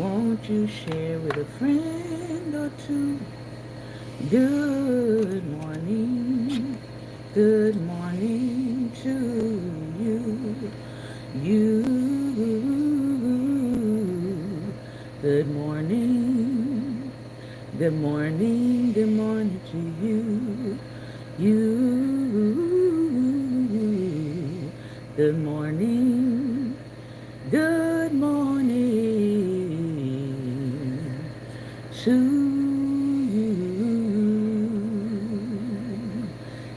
Won't you share with a friend or two? Good morning. Good morning to you. You. Good morning. Good morning. Good morning to you. You. Good morning. Good morning to you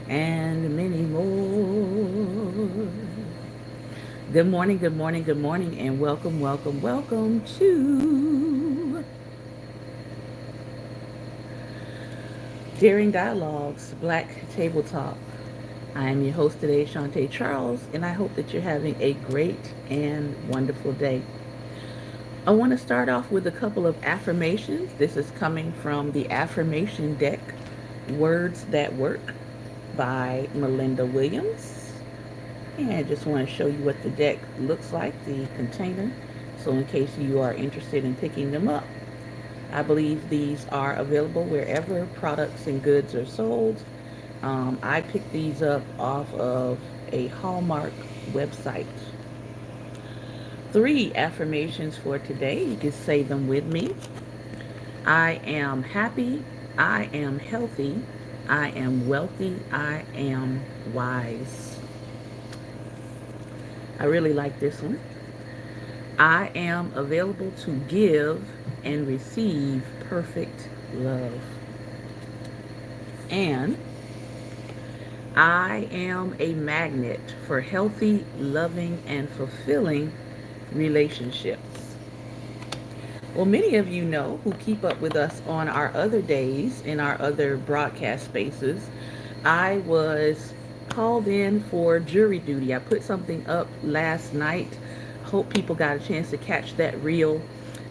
and many more. Good morning, good morning, good morning, and welcome, welcome, welcome to Daring Dialogues Black Table Talk. I am your host today, Shantae Charles, and I hope that you're having a great and wonderful day. I want to start off with a couple of affirmations. This is coming from the affirmation deck, Words That Work by Melinda Williams. And I just want to show you what the deck looks like, the container. So in case you are interested in picking them up, I believe these are available wherever products and goods are sold. I picked these up off of a Hallmark website. 3 affirmations for today. You can say them with me. I am happy. I am healthy. I am wealthy. I am wise. I really like this one. I am available to give and receive perfect love. And I am a magnet for healthy, loving, and fulfilling relationships. Well, many of you know who keep up with us on our other days in our other broadcast spaces. I was called in for jury duty. I put something up last night. Hope people got a chance to catch that reel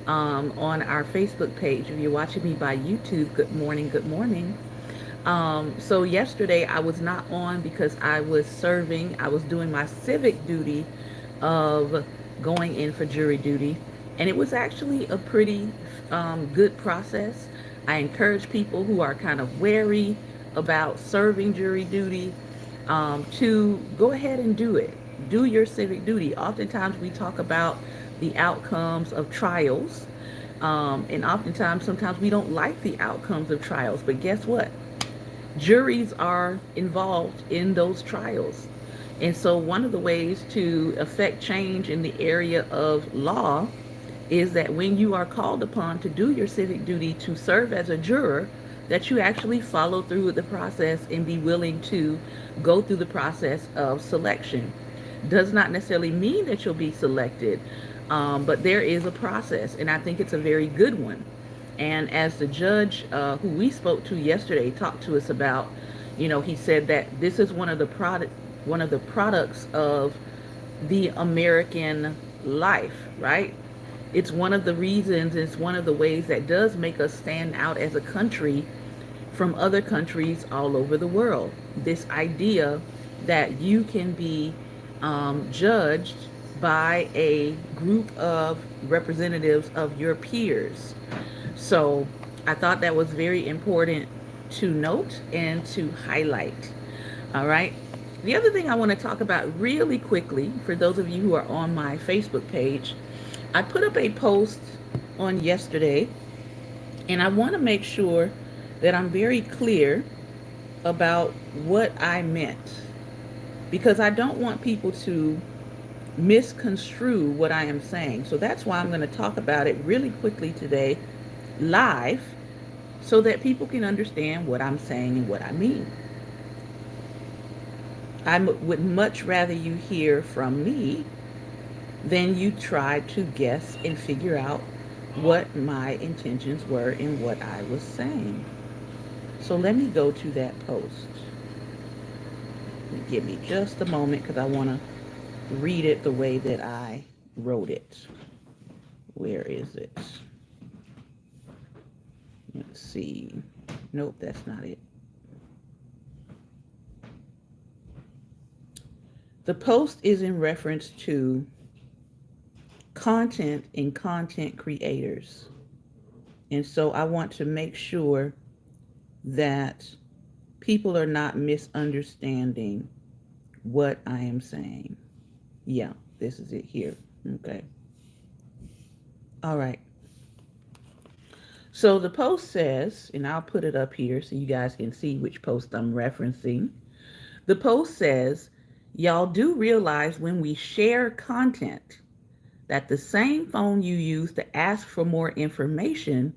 on our Facebook page. If you're watching me by YouTube, good morning, good morning. So yesterday I was not on because I was serving. I was doing my civic duty of going in for jury duty, and it was actually a pretty good process. I encourage people who are kind of wary about serving jury duty to go ahead and do it. Do your civic duty. Oftentimes we talk about the outcomes of trials, and oftentimes, sometimes we don't like the outcomes of trials, but guess what? Juries are involved in those trials. And so one of the ways to affect change in the area of law is that when you are called upon to do your civic duty to serve as a juror, that you actually follow through with the process and be willing to go through the process of selection. Does not necessarily mean that you'll be selected, but there is a process, and I think it's a very good one. And as the judge who we spoke to yesterday talked to us about, he said that this is one of the products of the American life, right? It's one of the reasons, it's one of the ways that does make us stand out as a country from other countries all over the world. This idea that you can be judged by a group of representatives of your peers. So I thought that was very important to note and to highlight. All right. The other thing I want to talk about really quickly, for those of you who are on my Facebook page, I put up a post on yesterday, and I want to make sure that I'm very clear about what I meant, because I don't want people to misconstrue what I am saying. So that's why I'm going to talk about it really quickly today, live, so that people can understand what I'm saying and what I mean. I would much rather you hear from me than you try to guess and figure out what my intentions were and what I was saying. So let me go to that post. Give me just a moment because I want to read it the way that I wrote it. Where is it? Let's see. Nope, that's not it. The post is in reference to content and content creators. And so I want to make sure that people are not misunderstanding what I am saying. Yeah, this is it here. Okay. All right. So the post says, and I'll put it up here so you guys can see which post I'm referencing. The post says, y'all do realize when we share content that the same phone you use to ask for more information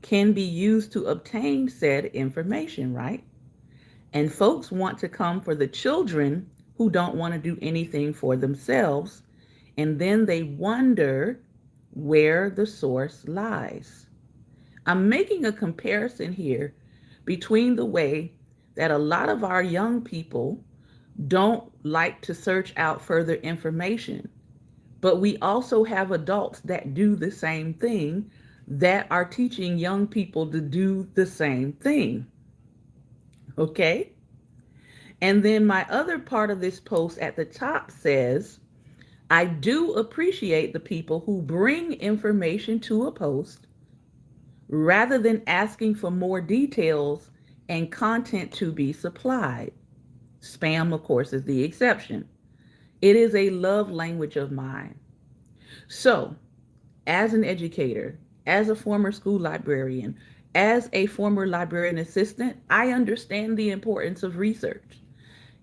can be used to obtain said information, right? And folks want to come for the children who don't want to do anything for themselves, and then they wonder where the source lies. I'm making a comparison here between the way that a lot of our young people don't like to search out further information, but we also have adults that do the same thing that are teaching young people to do the same thing. Okay? And then my other part of this post at the top says, I do appreciate the people who bring information to a post rather than asking for more details and content to be supplied. Spam, of course, is the exception. It is a love language of mine. So, as an educator, as a former school librarian, as a former librarian assistant, I understand the importance of research.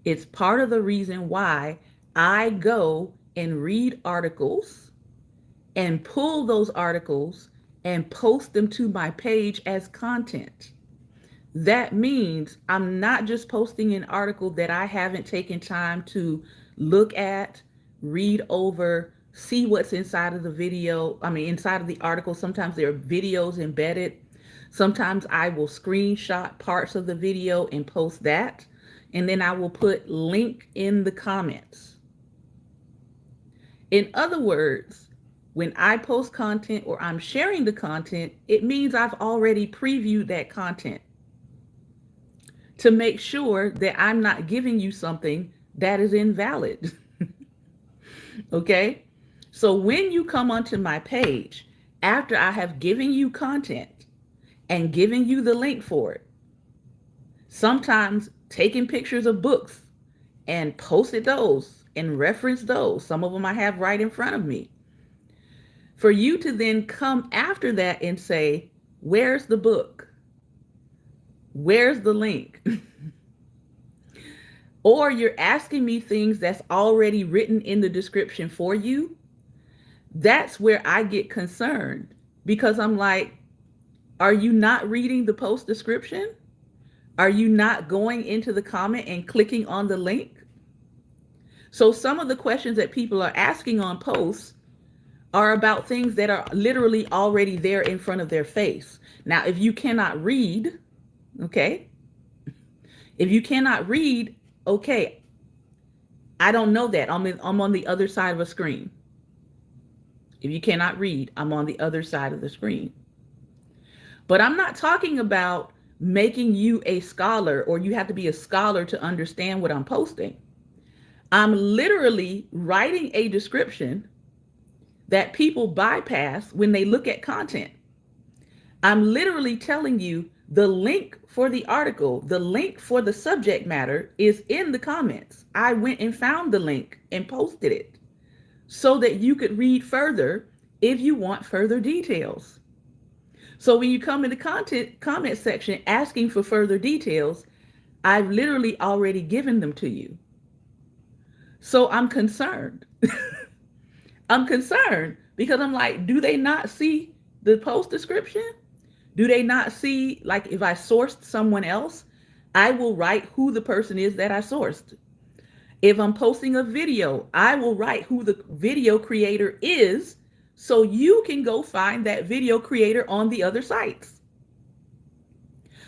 It's part of the reason why I go and read articles and pull those articles and post them to my page as content. That means I'm not just posting an article that I haven't taken time to look at, read over, see what's inside of the video, inside of the article. Sometimes there are videos embedded. Sometimes I will screenshot parts of the video and post that. And then I will put link in the comments. In other words, when I post content or I'm sharing the content, it means I've already previewed that content to make sure that I'm not giving you something that is invalid. Okay? So when you come onto my page, after I have given you content and given you the link for it, sometimes taking pictures of books and posted those and referenced those, some of them I have right in front of me, for you to then come after that and say, where's the book? Where's the link? Or you're asking me things that's already written in the description for you. That's where I get concerned, because I'm like, are you not reading the post description? Are you not going into the comment and clicking on the link? So some of the questions that people are asking on posts are about things that are literally already there in front of their face. Now, if you cannot read, okay, if you cannot read, okay, I don't know that. I'm on the other side of a screen. If you cannot read, I'm on the other side of the screen. But I'm not talking about making you a scholar, or you have to be a scholar to understand what I'm posting. I'm literally writing a description that people bypass when they look at content. I'm literally telling you the link for the article, the link for the subject matter is in the comments. I went and found the link and posted it so that you could read further if you want further details. So when you come in the comment section asking for further details, I've literally already given them to you. So I'm concerned. I'm concerned because I'm like, do they not see the post description? Do they not see, like, if I sourced someone else, I will write who the person is that I sourced. If I'm posting a video, I will write who the video creator is so you can go find that video creator on the other sites.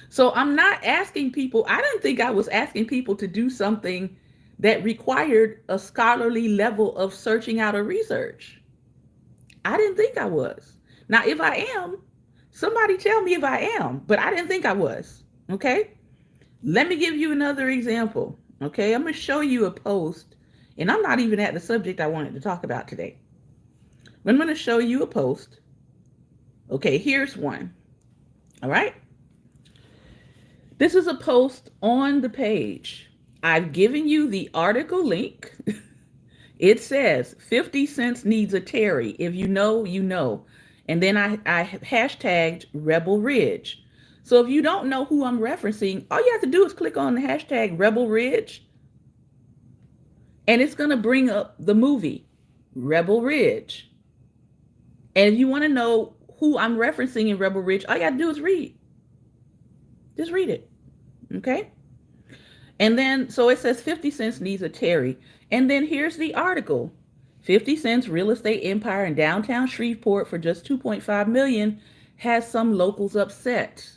So I'm not asking people, I didn't think I was asking people to do something that required a scholarly level of searching out or research. I didn't think I was. Now, if I am, somebody tell me if I am, but I didn't think I was, okay? Let me give you another example, okay? I'm gonna show you a post, and I'm not even at the subject I wanted to talk about today. I'm going to show you a post. Okay, here's one. All right. This is a post on the page. I've given you the article link. It says 50 cents needs a Terry. If you know, you know. And then I hashtagged Rebel Ridge. So if you don't know who I'm referencing, all you have to do is click on the hashtag Rebel Ridge, and it's going to bring up the movie Rebel Ridge. And if you want to know who I'm referencing in Rebel Ridge, all you got to do is read. Just read it. Okay? And then, so it says 50 cents needs a Terry. And then here's the article. 50 Cent's real estate empire in downtown Shreveport for just 2.5 million has some locals upset.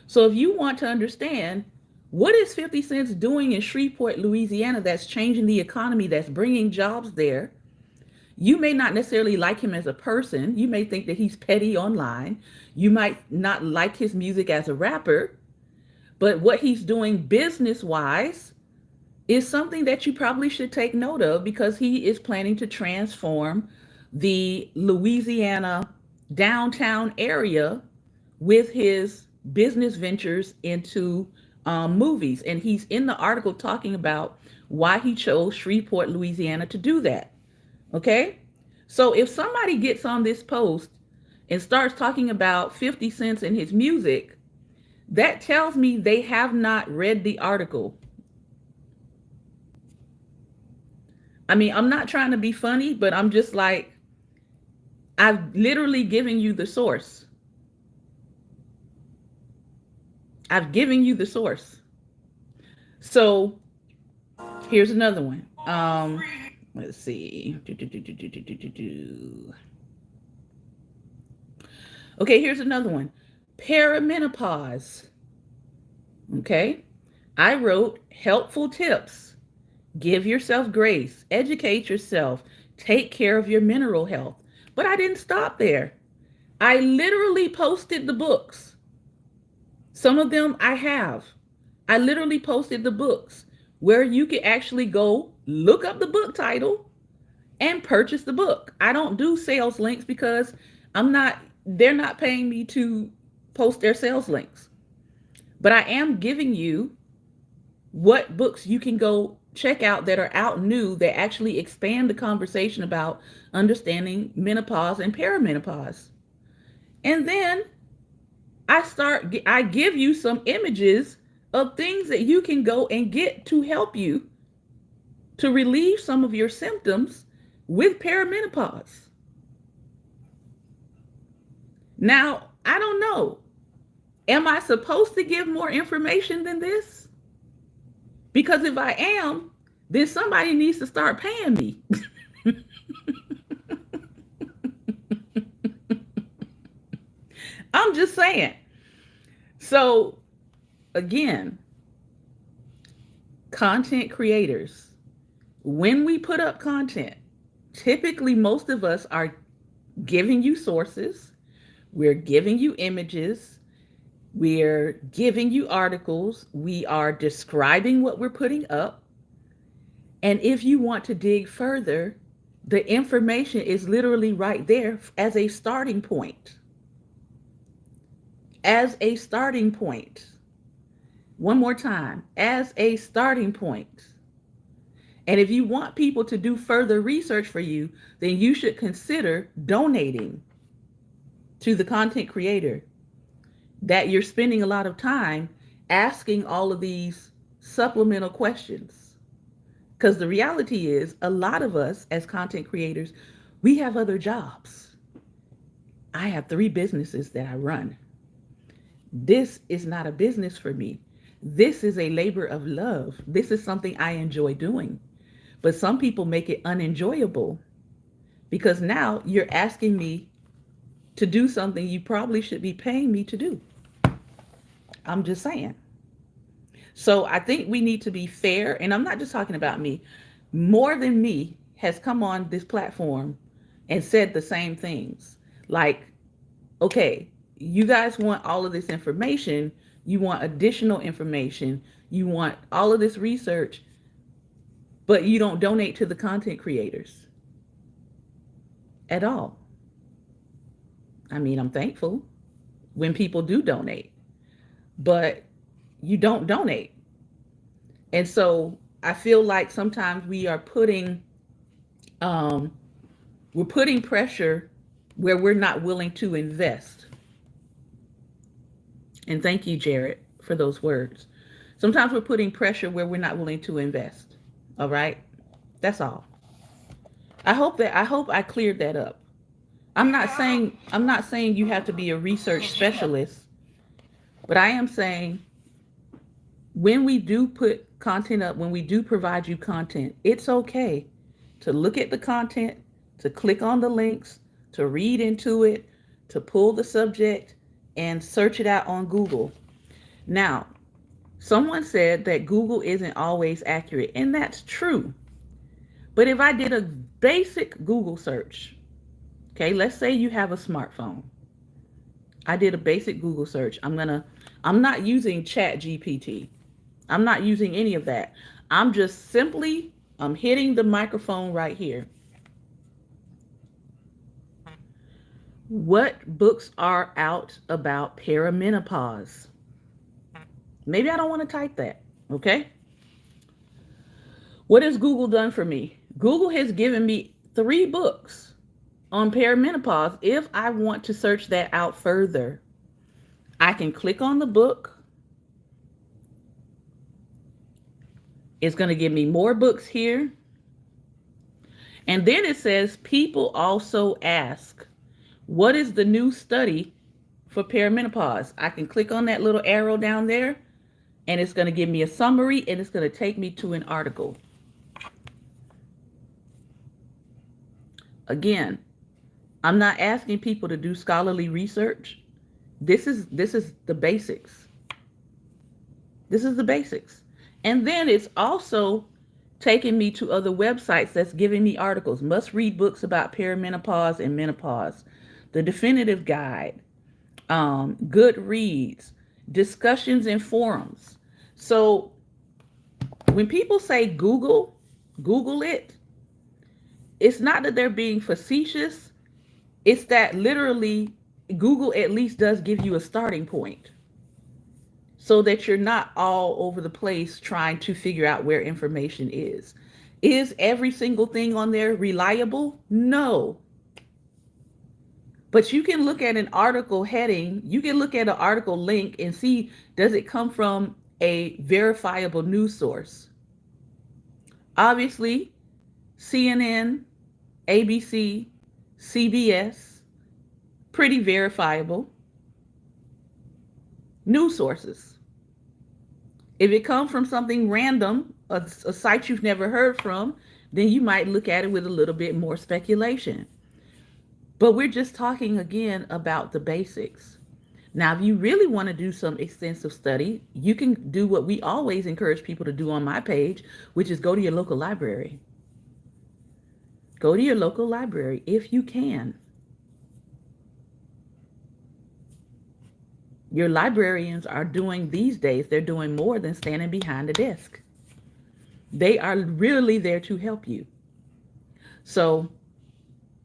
So if you want to understand what is 50 Cent doing in Shreveport, Louisiana, that's changing the economy, that's bringing jobs there, you may not necessarily like him as a person. You may think that he's petty online. You might not like his music as a rapper. But what he's doing business-wise is something that you probably should take note of, because he is planning to transform the Louisiana downtown area with his business ventures into movies. And he's in the article talking about why he chose Shreveport, Louisiana to do that. Okay? So if somebody gets on this post and starts talking about 50 cents in his music, that tells me they have not read the article. I mean, I'm not trying to be funny, but I'm just like, I've literally given you the source. I've given you the source. So here's another one. Let's see. Okay, here's another one. Perimenopause. Okay. I wrote helpful tips. Give yourself grace. Educate yourself. Take care of your mineral health. But I didn't stop there. I literally posted the books. Some of them I have. I literally posted the books where you can actually go look up the book title and purchase the book. I don't do sales links because they're not paying me to post their sales links. But I am giving you what books you can go check out that are out new that actually expand the conversation about understanding menopause and perimenopause. And then I give you some images of things that you can go and get to help you to relieve some of your symptoms with perimenopause. Now, I don't know. Am I supposed to give more information than this? Because if I am, then somebody needs to start paying me. I'm just saying. So, again, content creators, when we put up content, typically most of us are giving you sources, we're giving you images, we're giving you articles, we are describing what we're putting up. And if you want to dig further, the information is literally right there as a starting point. As a starting point. One more time, as a starting point. And if you want people to do further research for you, then you should consider donating to the content creator that you're spending a lot of time asking all of these supplemental questions. Because the reality is, a lot of us as content creators, we have other jobs. I have 3 businesses that I run. This is not a business for me. This is a labor of love. This is something I enjoy doing. But some people make it unenjoyable because now you're asking me to do something you probably should be paying me to do. I'm just saying. So I think we need to be fair. And I'm not just talking about me. More than me has come on this platform and said the same things. Like, okay, you guys want all of this information. You want additional information. You want all of this research, but you don't donate to the content creators. at all. I mean, I'm thankful when people do donate, but you don't donate. And so I feel like sometimes um, we're putting pressure where we're not willing to invest. And thank you, Jared, for those words. Sometimes we're putting pressure where we're not willing to invest. All right? That's all. I hope I cleared that up. I'm not saying you have to be a research specialist, but I am saying when we do put content up, when we do provide you content, it's okay to look at the content, to click on the links, to read into it, to pull the subject and search it out on Google. Now, someone said that Google isn't always accurate, and that's true. But if I did a basic Google search, okay, let's say you have a smartphone. I did a basic Google search. I'm not using Chat GPT. I'm not using any of that. I'm hitting the microphone right here. What books are out about perimenopause? Maybe I don't want to type that, okay? What has Google done for me? Google has given me 3 books on perimenopause. If I want to search that out further, I can click on the book. It's going to give me more books here. And then it says people also ask, what is the new study for perimenopause? I can click on that little arrow down there, and it's going to give me a summary, and it's going to take me to an article. Again, I'm not asking people to do scholarly research. This is the basics. This is the basics. And then it's also taking me to other websites that's giving me articles. Must read books about perimenopause and menopause. The Definitive Guide. Goodreads. Discussions and forums. So when people say Google it, it's not that they're being facetious. It's that literally Google at least does give you a starting point so that you're not all over the place trying to figure out where information is. Is every single thing on there reliable? No. But you can look at an article heading, you can look at an article link and see, does it come from a verifiable news source? Obviously, CNN, ABC, CBS, pretty verifiable news sources. If it comes from something random, a site you've never heard from, then you might look at it with a little bit more speculation. But we're just talking again about the basics. Now, if you really want to do some extensive study, you can do what we always encourage people to do on my page, which is go to your local library. Go to your local library if you can. Your librarians are doing these days, they're doing more than standing behind a desk. They are really there to help you. So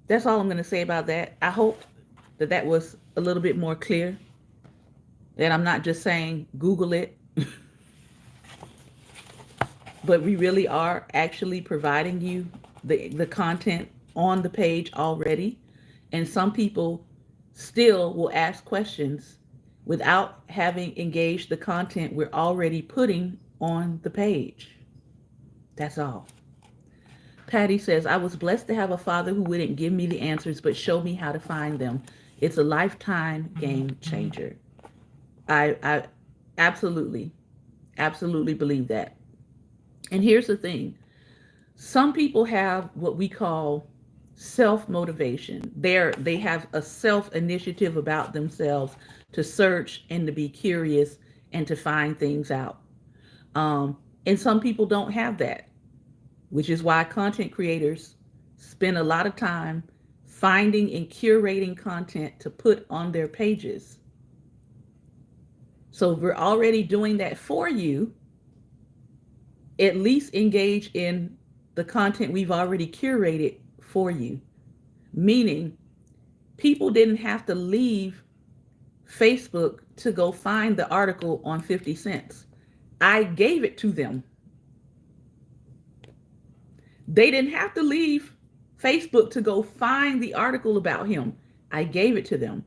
that's all I'm going to say about that. I hope that that was a little bit more clear, that I'm not just saying Google it, but we really are actually providing you the content on the page already. And some people still will ask questions without having engaged the content we're already putting on the page. That's all. Patty says, I was blessed to have a father who wouldn't give me the answers, but show me how to find them. It's a lifetime game changer. I absolutely believe that. And here's the thing. Some people have what we call self-motivation. They have a self-initiative about themselves to search and to be curious and to find things out. And some people don't have that, which is why content creators spend a lot of time finding and curating content to put on their pages. So we're already doing that for you. At least engage in the content we've already curated for you. meaning people didn't have to leave Facebook to go find the article on 50 cents. I gave it to them. They didn't have to leave Facebook to go find the article about him. I gave it to them.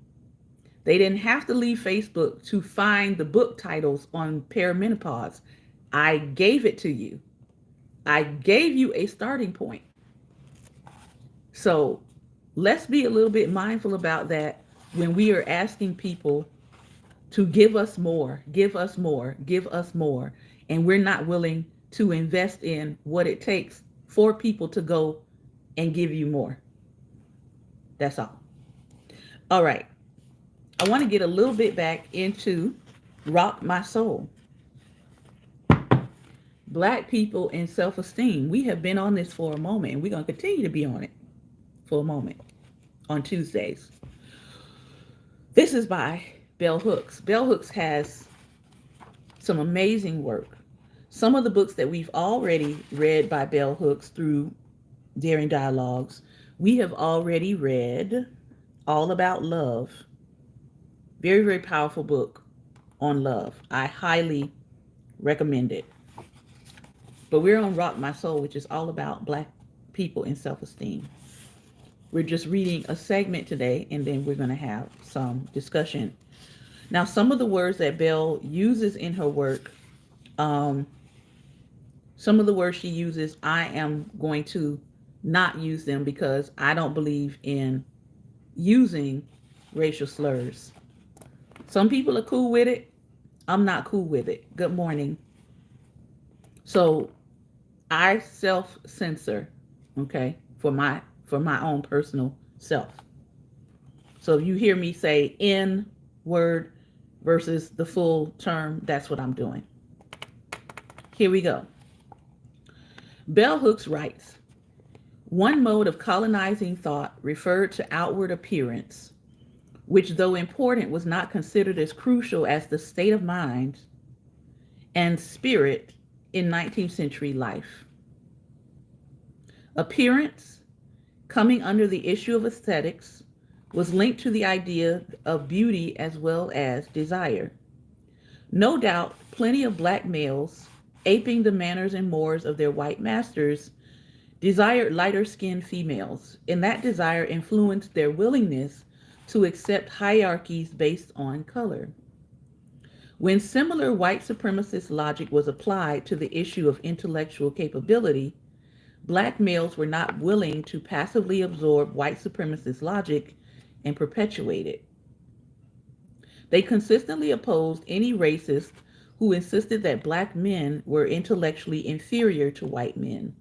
They didn't have to leave Facebook to find the book titles on perimenopause. I gave it to you. I gave you a starting point. So let's be a little bit mindful about that when we are asking people to give us more, give us more, give us more, and we're not willing to invest in what it takes for people to go and give you more. That's all. All right. I want to get a little bit back into Rock My Soul. Black people and self-esteem. We have been on this for a moment, and we're going to continue to be on it for a moment on Tuesdays. This is by Bell Hooks. Bell Hooks has some amazing work. Some of the books that we've already read by Bell Hooks through Daring Dialogues, we have already read All About Love. Very, very powerful book on love. I highly recommend it. But we're on Rock My Soul, which is all about Black people and self-esteem. We're just reading a segment today, and then we're going to have some discussion. Now, some of the words that Bell uses in her work, some of the words she uses, I am going to not use them because I don't believe in using racial slurs. Some people are cool with it. I'm not cool with it. Good morning. So I self-censor, okay, for my own personal self. So if you hear me say N word versus the full term, that's what I'm doing. Here we go. Bell Hooks writes, one mode of colonizing thought referred to outward appearance, which though important was not considered as crucial as the state of mind and spirit in 19th century life. Appearance, coming under the issue of aesthetics, was linked to the idea of beauty as well as desire. No doubt, plenty of Black males, aping the manners and mores of their white masters, desired lighter-skinned females, and that desire influenced their willingness to accept hierarchies based on color. When similar white supremacist logic was applied to the issue of intellectual capability, Black males were not willing to passively absorb white supremacist logic and perpetuate it. They consistently opposed any racist who insisted that Black men were intellectually inferior to white men.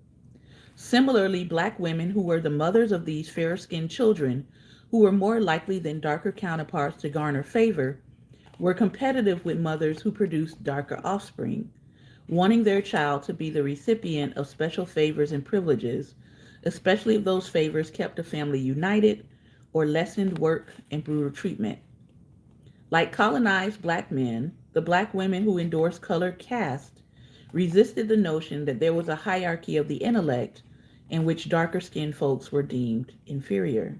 Similarly, Black women who were the mothers of these fair-skinned children, who were more likely than darker counterparts to garner favor, were competitive with mothers who produced darker offspring, wanting their child to be the recipient of special favors and privileges, especially if those favors kept a family united or lessened work and brutal treatment. Like colonized Black men, the Black women who endorsed colored caste resisted the notion that there was a hierarchy of the intellect in which darker-skinned folks were deemed inferior.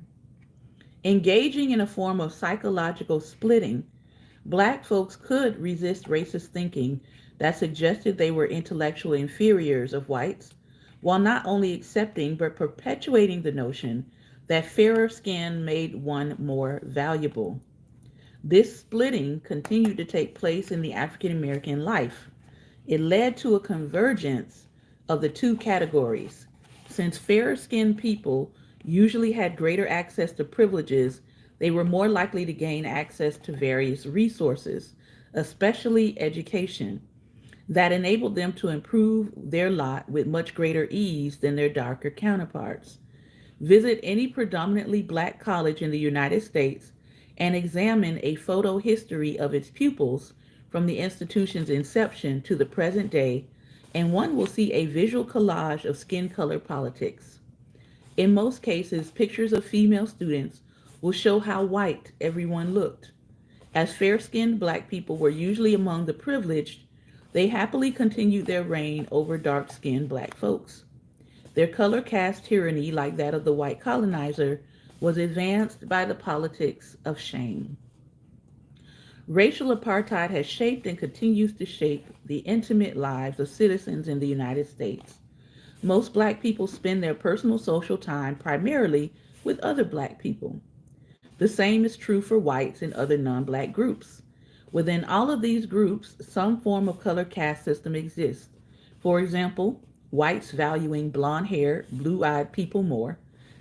Engaging in a form of psychological splitting, Black folks could resist racist thinking that suggested they were intellectual inferiors of whites, while not only accepting but perpetuating the notion that fairer skin made one more valuable. This splitting continued to take place in the African American life. It led to a convergence of the two categories. Since fairer-skinned people usually had greater access to privileges, they were more likely to gain access to various resources, especially education, that enabled them to improve their lot with much greater ease than their darker counterparts. Visit any predominantly Black college in the United States and examine a photo history of its pupils from the institution's inception to the present day, and one will see a visual collage of skin color politics. In most cases, pictures of female students will show how white everyone looked. As fair-skinned Black people were usually among the privileged, they happily continued their reign over dark-skinned Black folks. Their color caste tyranny, like that of the white colonizer, was advanced by the politics of shame. Racial apartheid has shaped and continues to shape the intimate lives of citizens in the United States. Most black people spend their personal social time primarily with other black people. The same is true for whites and other non black groups. Within all of these groups, some form of color caste system exists. For example, whites valuing blonde haired, blue eyed people more,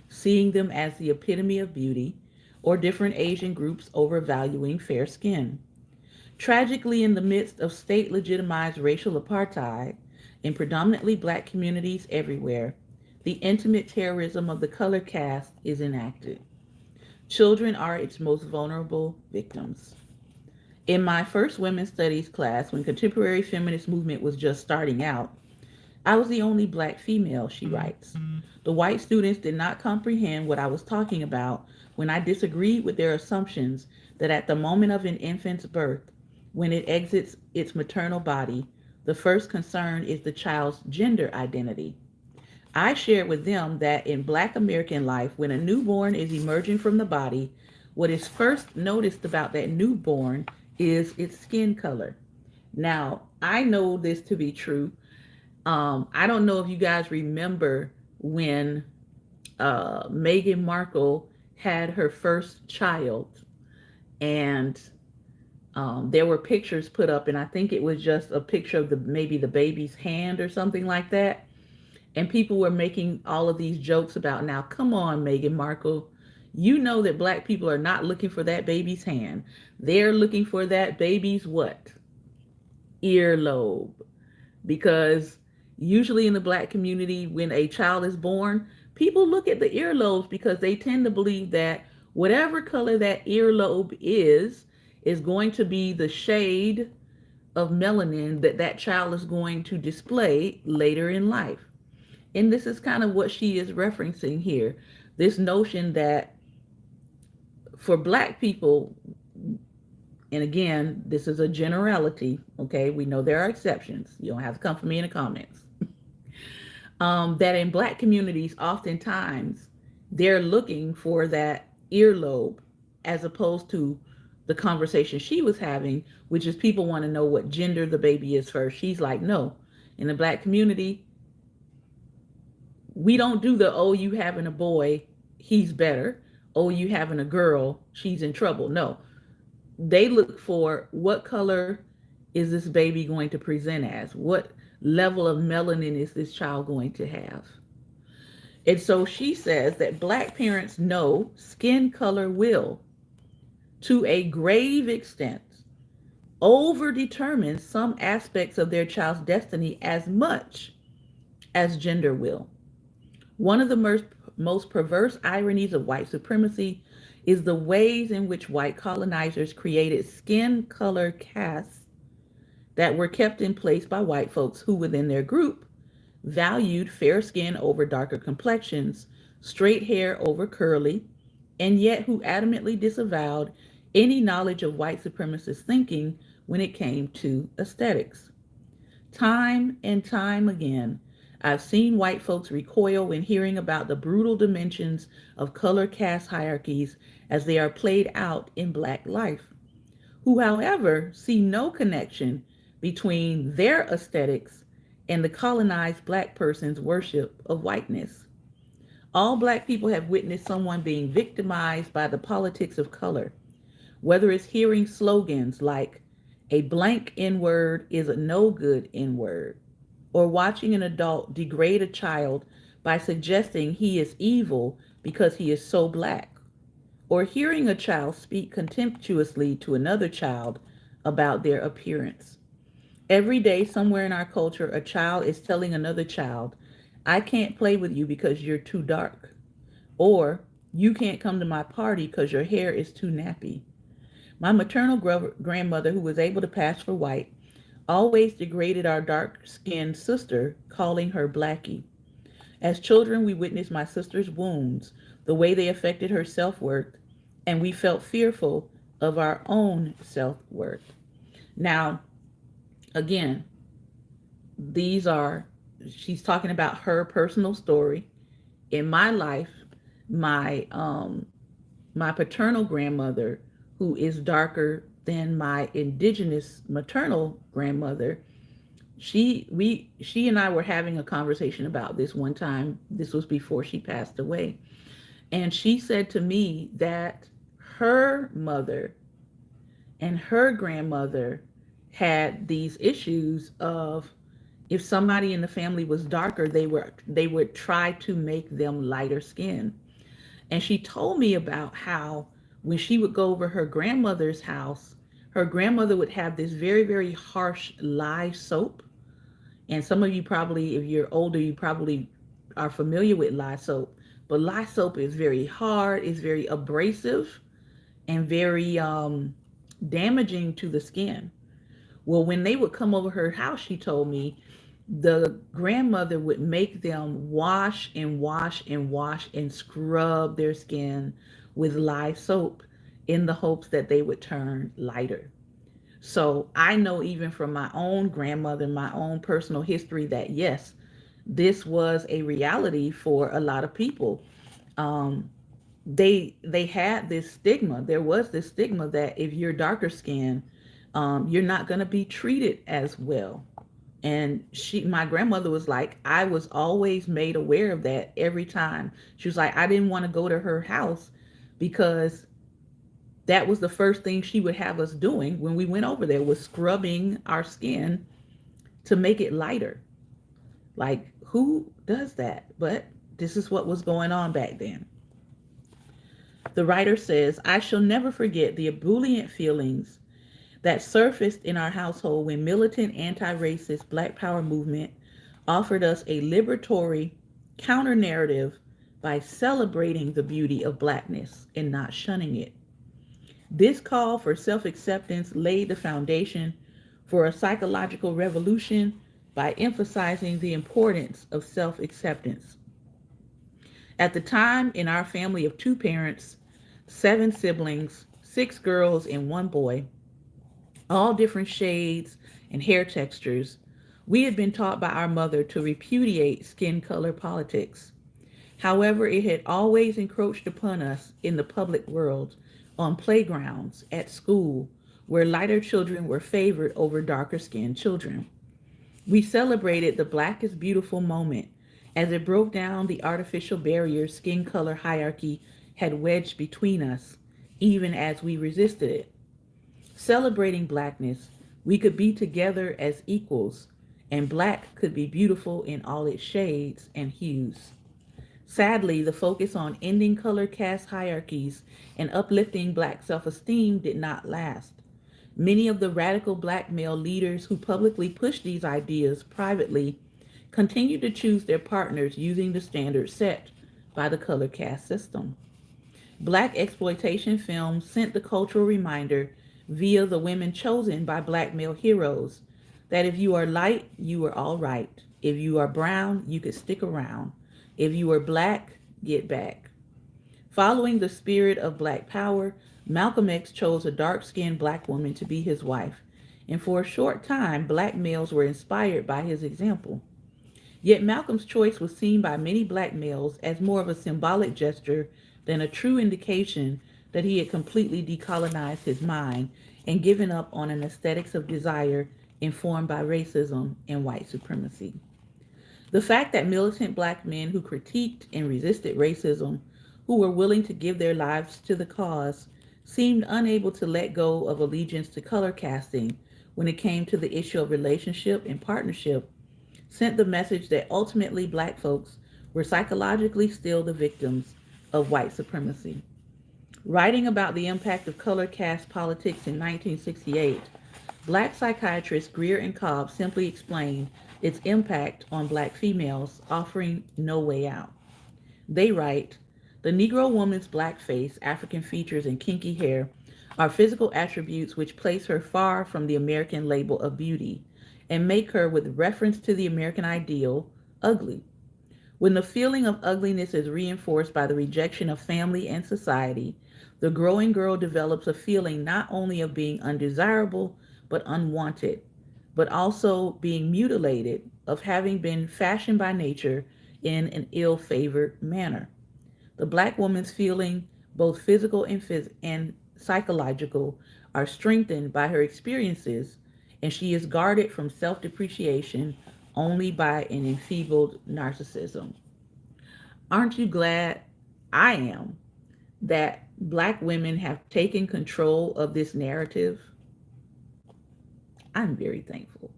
seeing them as the epitome of beauty, or different Asian groups overvaluing fair skin. Tragically, in the midst of state legitimized racial apartheid in predominantly black communities everywhere, the intimate terrorism of the color caste is enacted. Children are its most vulnerable victims. In my first women's studies class, when contemporary feminist movement was just starting out, I was the only black female, she writes. The white students did not comprehend what I was talking about when I disagreed with their assumptions that at the moment of an infant's birth, when it exits its maternal body, the first concern is the child's gender identity. I shared with them that in Black American life, when a newborn is emerging from the body, what is first noticed about that newborn is its skin color. Now, I know this to be true. I don't know if you guys remember when Meghan Markle had her first child, and there were pictures put up, and I think it was just a picture of the maybe the baby's hand or something like that. And people were making all of these jokes about, now, come on, Meghan Markle. You know that black people are not looking for that baby's hand. They're looking for that baby's what? Earlobe. Because usually in the black community, when a child is born, people look at the earlobes because they tend to believe that whatever color that earlobe is going to be the shade of melanin that that child is going to display later in life. And this is kind of what she is referencing here. This notion that for black people, and again, this is a generality, okay? We know there are exceptions. You don't have to come for me in the comments. That in black communities, oftentimes, they're looking for that earlobe as opposed to the conversation she was having, which is people want to know what gender the baby is first. She's like, no. In the black community, we don't do the, oh, you having a boy, he's better. Oh, you having a girl, she's in trouble. No. They look for what color is this baby going to present as? What level of melanin is this child going to have? And so she says that black parents know skin color will, to a grave extent, overdetermine some aspects of their child's destiny as much as gender will. One of the most perverse ironies of white supremacy is the ways in which white colonizers created skin color castes that were kept in place by white folks who, within their group, valued fair skin over darker complexions, straight hair over curly, and yet who adamantly disavowed any knowledge of white supremacist thinking when it came to aesthetics. Time and time again, I've seen white folks recoil when hearing about the brutal dimensions of color caste hierarchies as they are played out in black life, who, however, see no connection between their aesthetics and the colonized black person's worship of whiteness. All black people have witnessed someone being victimized by the politics of color, whether it's hearing slogans like, a blank N-word is a no good N-word, or watching an adult degrade a child by suggesting he is evil because he is so black, or hearing a child speak contemptuously to another child about their appearance. Every day, somewhere in our culture, a child is telling another child, I can't play with you because you're too dark, or you can't come to my party because your hair is too nappy. My maternal grandmother, who was able to pass for white, always degraded our dark-skinned sister, calling her Blackie. As children, we witnessed my sister's wounds, the way they affected her self-worth, and we felt fearful of our own self-worth. Now, again, she's talking about her personal story. In my life, my my paternal grandmother, who is darker than my indigenous maternal grandmother, she and I were having a conversation about this one time. This was before she passed away. And she said to me that her mother and her grandmother had these issues of, if somebody in the family was darker, they would try to make them lighter skinned. And she told me about how when she would go over her grandmother's house, her grandmother would have this very, very harsh lye soap. And some of you probably, if you're older, you probably are familiar with lye soap. But lye soap is very hard, it's very abrasive, and very damaging to the skin. Well, when they would come over her house, she told me the grandmother would make them wash and wash and wash and scrub their skin with lye soap in the hopes that they would turn lighter. So I know even from my own grandmother, my own personal history, that yes, this was a reality for a lot of people. Um, they had this stigma. There was this stigma that if you're darker skinned, you're not going to be treated as well. And my grandmother was like, I was always made aware of that every time. She was like, I didn't want to go to her house because that was the first thing she would have us doing when we went over there, was scrubbing our skin to make it lighter. Like, who does that? But this is what was going on back then. The writer says, I shall never forget the ebullient feelings that surfaced in our household when militant anti-racist Black Power movement offered us a liberatory counter narrative by celebrating the beauty of Blackness and not shunning it. This call for self-acceptance laid the foundation for a psychological revolution by emphasizing the importance of self-acceptance. At the time, in our family of two parents, seven siblings, six girls and one boy, all different shades and hair textures, we had been taught by our mother to repudiate skin color politics. However, it had always encroached upon us in the public world, on playgrounds, at school, where lighter children were favored over darker skinned children. We celebrated the Black is Beautiful moment as it broke down the artificial barriers skin color hierarchy had wedged between us, even as we resisted it. Celebrating Blackness, we could be together as equals, and Black could be beautiful in all its shades and hues. Sadly, the focus on ending color caste hierarchies and uplifting Black self-esteem did not last. Many of the radical Black male leaders who publicly pushed these ideas privately continued to choose their partners using the standards set by the color caste system. Black exploitation films sent the cultural reminder via the women chosen by Black male heroes that if you are light, you are all right. If you are brown, you could stick around. If you are Black, get back. Following the spirit of Black power, Malcolm X chose a dark-skinned Black woman to be his wife, and for a short time, Black males were inspired by his example. Yet Malcolm's choice was seen by many Black males as more of a symbolic gesture than a true indication that he had completely decolonized his mind and given up on an aesthetics of desire informed by racism and white supremacy. The fact that militant Black men who critiqued and resisted racism, who were willing to give their lives to the cause, seemed unable to let go of allegiance to color casting when it came to the issue of relationship and partnership, sent the message that ultimately Black folks were psychologically still the victims of white supremacy. Writing about the impact of color caste politics in 1968, Black psychiatrist Greer and Cobb simply explained its impact on Black females, offering no way out. They write, the Negro woman's black face, African features, and kinky hair are physical attributes which place her far from the American label of beauty and make her, with reference to the American ideal, ugly. When the feeling of ugliness is reinforced by the rejection of family and society, the growing girl develops a feeling not only of being undesirable but unwanted, but also being mutilated, of having been fashioned by nature in an ill-favored manner. The black woman's feeling, both physical and psychological, are strengthened by her experiences, and she is guarded from self depreciation only by an enfeebled narcissism. Aren't you glad? I am, that black women have taken control of this narrative. I'm very thankful.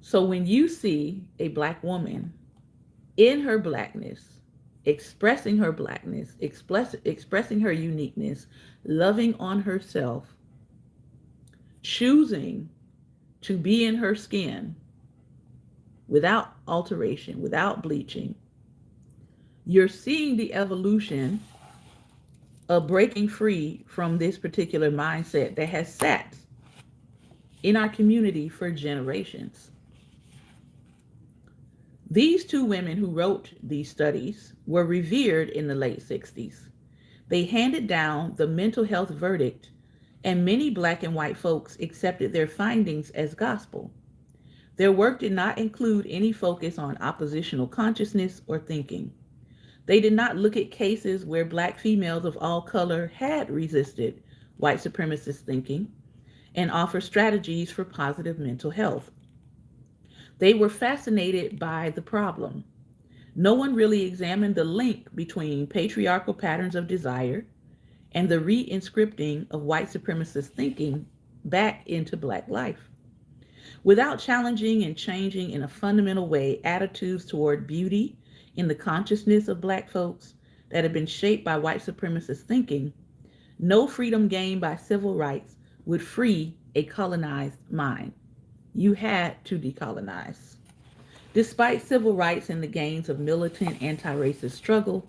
So when you see a black woman in her blackness, expressing her uniqueness, loving on herself, choosing to be in her skin without alteration, without bleaching, you're seeing the evolution of breaking free from this particular mindset that has sat in our community for generations. These two women who wrote these studies were revered in the late 60s. They handed down the mental health verdict, and many black and white folks accepted their findings as gospel. Their work did not include any focus on oppositional consciousness or thinking. They did not look at cases where black females of all color had resisted white supremacist thinking and offer strategies for positive mental health. They were fascinated by the problem. No one really examined the link between patriarchal patterns of desire and the re-inscripting of white supremacist thinking back into black life. Without challenging and changing in a fundamental way attitudes toward beauty in the consciousness of black folks that have been shaped by white supremacist thinking, no freedom gained by civil rights would free a colonized mind. You had to decolonize. Despite civil rights and the gains of militant anti-racist struggle,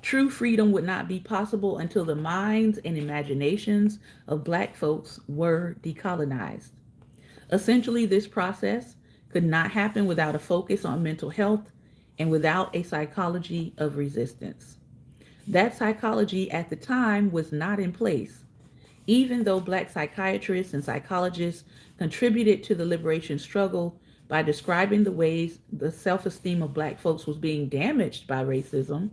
true freedom would not be possible until the minds and imaginations of black folks were decolonized. Essentially, this process could not happen without a focus on mental health and without a psychology of resistance. That psychology at the time was not in place, even though black psychiatrists and psychologists contributed to the liberation struggle by describing the ways the self-esteem of black folks was being damaged by racism.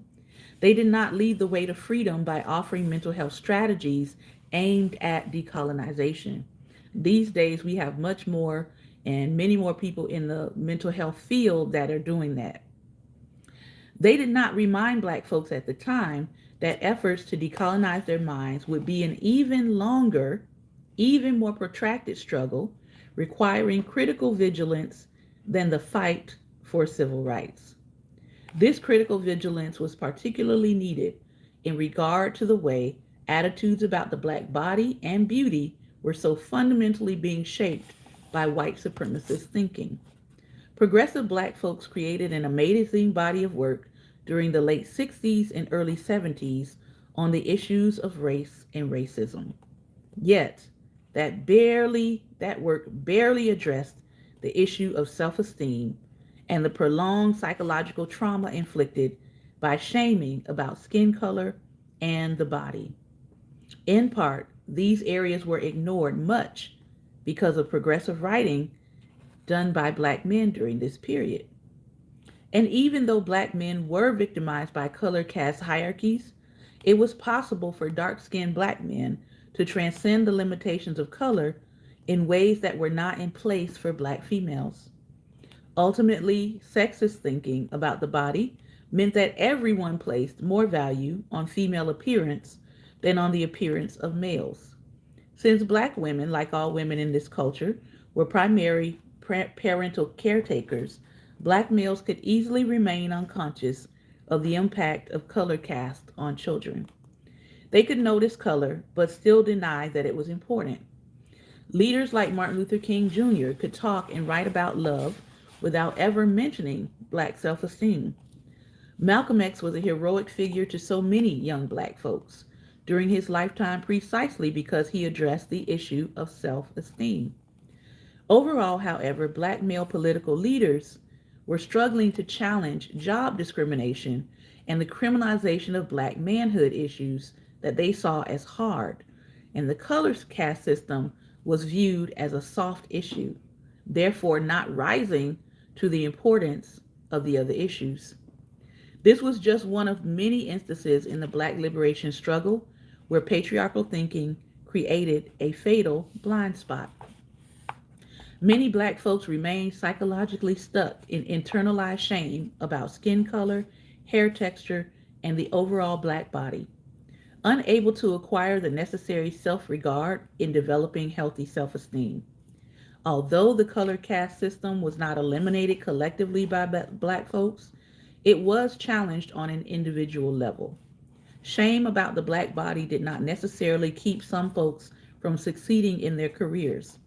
They did not lead the way to freedom by offering mental health strategies aimed at decolonization. These days, we have much more and many more people in the mental health field that are doing that. They did not remind black folks at the time that efforts to decolonize their minds would be an even longer, even more protracted struggle, requiring critical vigilance than the fight for civil rights. This critical vigilance was particularly needed in regard to the way attitudes about the black body and beauty were so fundamentally being shaped by white supremacist thinking. Progressive black folks created an amazing body of work during the late 60s and early 70s on the issues of race and racism. Yet, that work barely addressed the issue of self-esteem and the prolonged psychological trauma inflicted by shaming about skin color and the body. In part, these areas were ignored much because of progressive writing done by black men during this period. And even though black men were victimized by color caste hierarchies, it was possible for dark-skinned black men to transcend the limitations of color in ways that were not in place for black females. Ultimately, sexist thinking about the body meant that everyone placed more value on female appearance than on the appearance of males. Since black women, like all women in this culture, were primary parental caretakers, black males could easily remain unconscious of the impact of color cast on children. They could notice color, but still deny that it was important. Leaders like Martin Luther King Jr. could talk and write about love without ever mentioning black self-esteem. Malcolm X was a heroic figure to so many young black folks during his lifetime precisely because he addressed the issue of self-esteem. Overall, however, black male political leaders were struggling to challenge job discrimination and the criminalization of black manhood issues that they saw as hard, and the color caste system was viewed as a soft issue, therefore not rising to the importance of the other issues. This was just one of many instances in the Black liberation struggle where patriarchal thinking created a fatal blind spot. Many Black folks remain psychologically stuck in internalized shame about skin color, hair texture, and the overall Black body, unable to acquire the necessary self regard in developing healthy self esteem. Although the color caste system was not eliminated collectively by Black folks, it was challenged on an individual level. Shame about the Black body did not necessarily keep some folks from succeeding in their careers.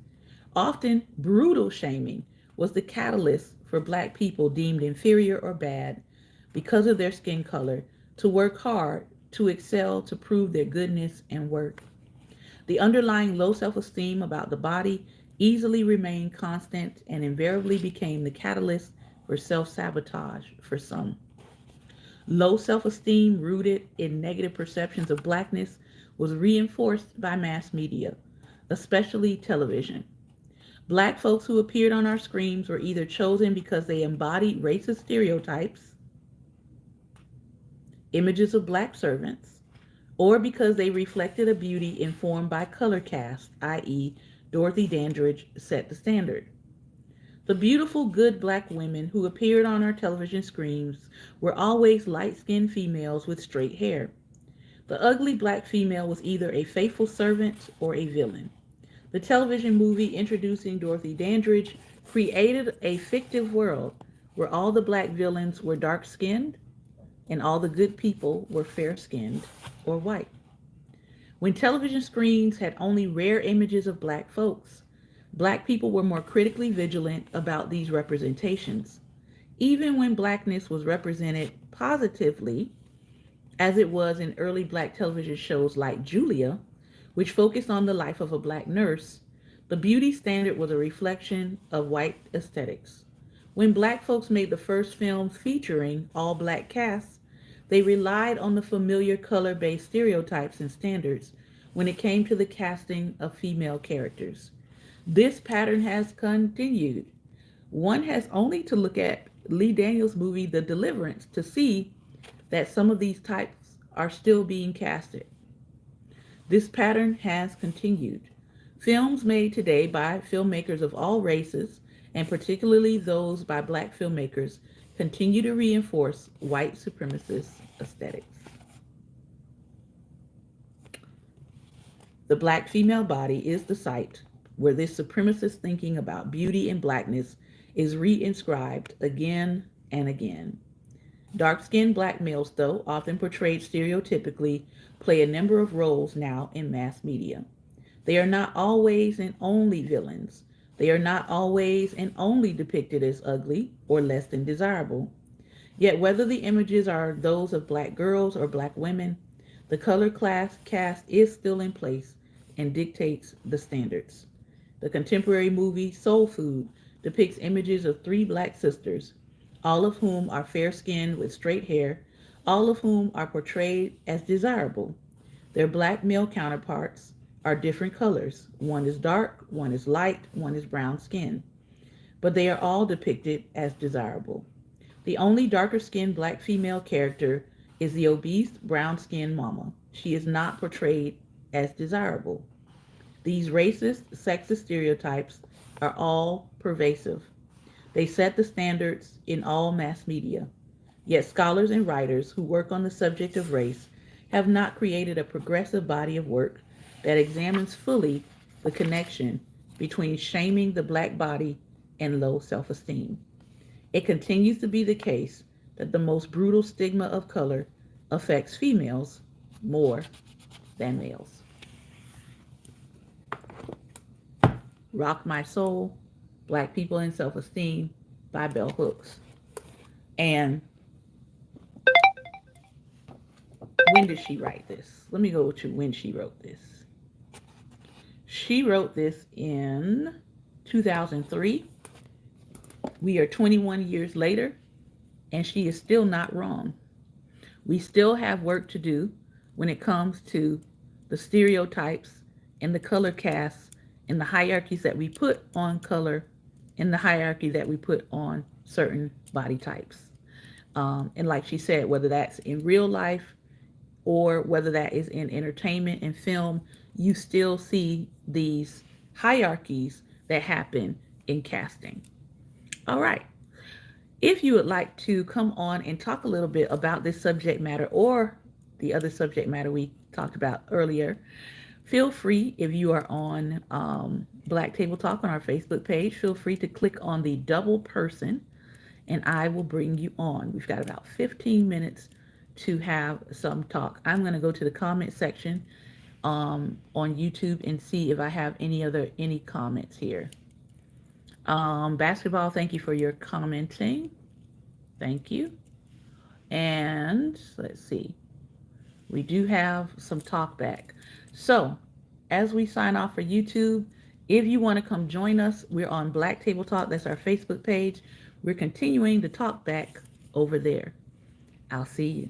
Often, brutal shaming was the catalyst for Black people deemed inferior or bad because of their skin color to work hard, to excel, to prove their goodness and worth. The underlying low self esteem about the body easily remained constant and invariably became the catalyst for self sabotage for some. Low self esteem rooted in negative perceptions of Blackness was reinforced by mass media, especially television. Black folks who appeared on our screens were either chosen because they embodied racist stereotypes, images of Black servants, or because they reflected a beauty informed by color caste, i.e., Dorothy Dandridge set the standard. The beautiful, good Black women who appeared on our television screens were always light-skinned females with straight hair. The ugly Black female was either a faithful servant or a villain. The television movie introducing Dorothy Dandridge created a fictive world where all the Black villains were dark-skinned and all the good people were fair-skinned or white. When television screens had only rare images of Black folks, Black people were more critically vigilant about these representations. Even when Blackness was represented positively, as it was in early Black television shows like Julia, which focused on the life of a Black nurse, the beauty standard was a reflection of white aesthetics. When Black folks made the first films featuring all Black casts, they relied on the familiar color-based stereotypes and standards when it came to the casting of female characters. This pattern has continued. One has only to look at Lee Daniels' movie The Deliverance to see that some of these types are still being casted. This pattern has continued. Films made today by filmmakers of all races, and particularly those by Black filmmakers, continue to reinforce white supremacist aesthetics. The Black female body is the site where this supremacist thinking about beauty and Blackness is reinscribed again and again. Dark-skinned Black males, though often portrayed stereotypically, play a number of roles now in mass media. They are not always and only villains. They are not always and only depicted as ugly or less than desirable. Yet whether the images are those of Black girls or Black women, the color class cast is still in place and dictates the standards. The contemporary movie Soul Food depicts images of three Black sisters, all of whom are fair-skinned with straight hair, all of whom are portrayed as desirable. Their Black male counterparts are different colors. One is dark, one is light, one is brown skin. But they are all depicted as desirable. The only darker-skinned Black female character is the obese, brown-skinned mama. She is not portrayed as desirable. These racist, sexist stereotypes are all pervasive. They set the standards in all mass media. Yet scholars and writers who work on the subject of race have not created a progressive body of work that examines fully the connection between shaming the Black body and low self-esteem. It continues to be the case that the most brutal stigma of color affects females more than males. Rock My Soul, Black People and Self-Esteem by Bell Hooks. And when did she write this? Let me go to when she wrote this. She wrote this in 2003. We are 21 years later, and she is still not wrong. We still have work to do when it comes to the stereotypes and the color casts and the hierarchies that we put on color and the hierarchy that we put on certain body types. And like she said, whether that's in real life or whether that is in entertainment and film, you still see these hierarchies that happen in casting. All right. If you would like to come on and talk a little bit about this subject matter or the other subject matter we talked about earlier, feel free, if you are on Black Table Talk on our Facebook page, feel free to click on the double person and I will bring you on. We've got about 15 minutes to have some talk. I'm going to go to the comment section on YouTube and see if I have any comments here. Basketball, thank you for your commenting. Thank you. And let's see. We do have some talk back. So, as we sign off for YouTube, if you want to come join us, we're on Black Table Talk. That's our Facebook page. We're continuing to talk back over there. I'll see you.